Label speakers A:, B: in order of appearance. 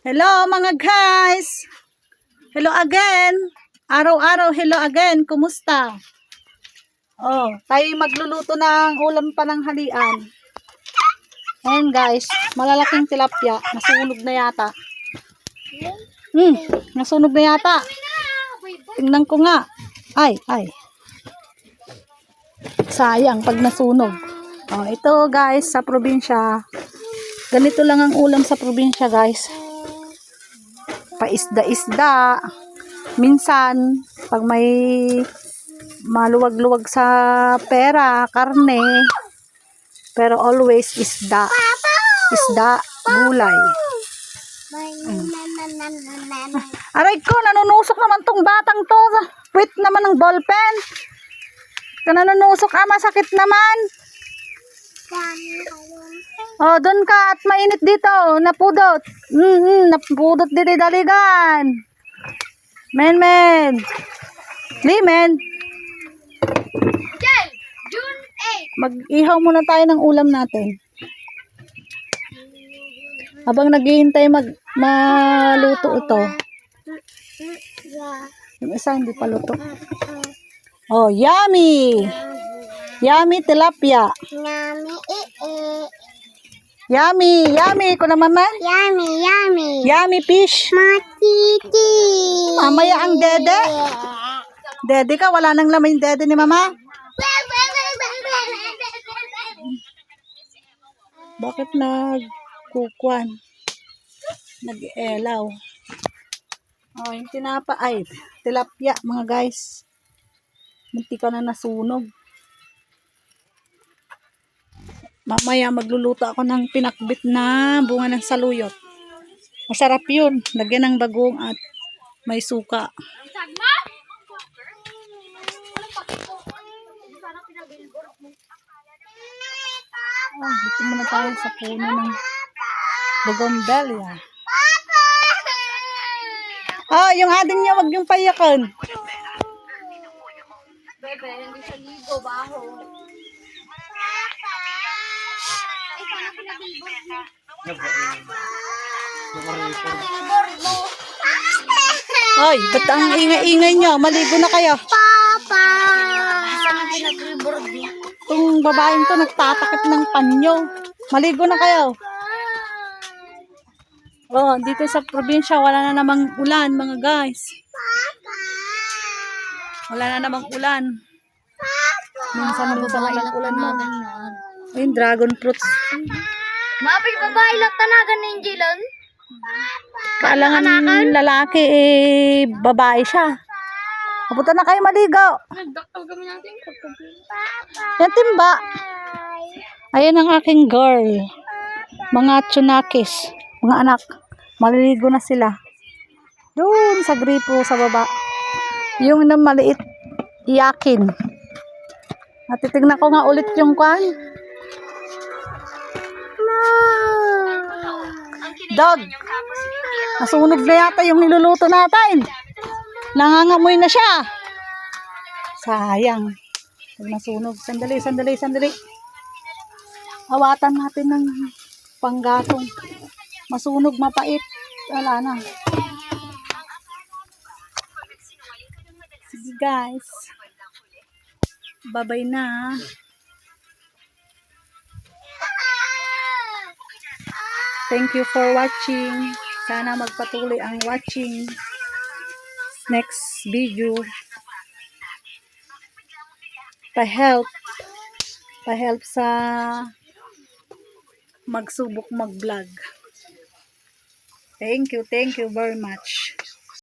A: Hello mga guys! Hello again! Araw-araw, hello again! Kumusta? Oh, tayo magluluto ng ulam pananghalian. Ayan guys, malalaking tilapia. Nasunog na yata. Nasunog na yata. Tingnan ko nga. Ay. Sayang pag nasunog. Oh, ito guys, sa probinsya. Ganito lang ang ulam sa probinsya guys. Paisda-isda. Minsan, pag may maluwag-luwag sa pera, karne, pero always isda. Isda, gulay. Aray ko, nanunusok naman tong batang to. Wait naman ng ballpen. Nanunusok, masakit naman. Oh, doon ka at mainit dito. Napudot. Napudot dito daligan. Men. Limen.
B: June 8.
A: Mag-ihaw muna tayo ng ulam natin. Habang naghihintay maluto ito. Yung isa hindi pa luto. Oh, yummy! Yummy tilapia. Yummy ko na mama. Yummy fish.
B: Matiti.
A: Mamaya ang dede. Dede ka, wala nang laman yung dede ni mama. Bakit nagkukuan? Nag-elaw. Oh, yung tilapia mga guys. Munti ka na nasunog. Mamaya magluluto ako ng pinakbit na bunga ng saluyot. Masarap yun. Lagyan ng bagong at may suka. Dito muna tayo sa puno ng bougainvillea. Yung adin niya, wag yung payakan.
B: Bebe, hindi sa ligo, baho. Ay, paano pinabillboard mo?
A: Ay, ba't ang ingay-ingay nyo? Maligo na kayo.
B: Papa! Saan pinag-billboard mo?
A: Itong babaeng to nagtatakip ng panyo. Maligo na kayo. Oh, dito sa probinsya wala na namang ulan mga guys. Wala na namang ulan. Minsan lang ulan mo. Ayun, dragon fruits.
B: Mapig babae lang tanagan ni Angelan.
A: Kailangan lalaki babae siya. Kapunta na kayo maligo.
B: Nagdaktal kami natin.
A: Yan timba. Ayan ang aking girl. Mga tsunakis. Mga anak. Maliligo na sila. Doon sa gripo sa baba. Yung na maliit iyakin. At titignan ko nga ulit yung kwan. Dog. Nasunog na yata yung niluluto natin. Nangangamoy na siya. Sayang. Pag nasunog. Sandali. Hawatan natin ng panggatong. Masunog, mapait. Wala na. Sige guys. Bye-bye na. Thank you for watching. Sana magpatuloy ang watching. Next video. Pa-help sa magsubok mag-vlog. Thank you very much.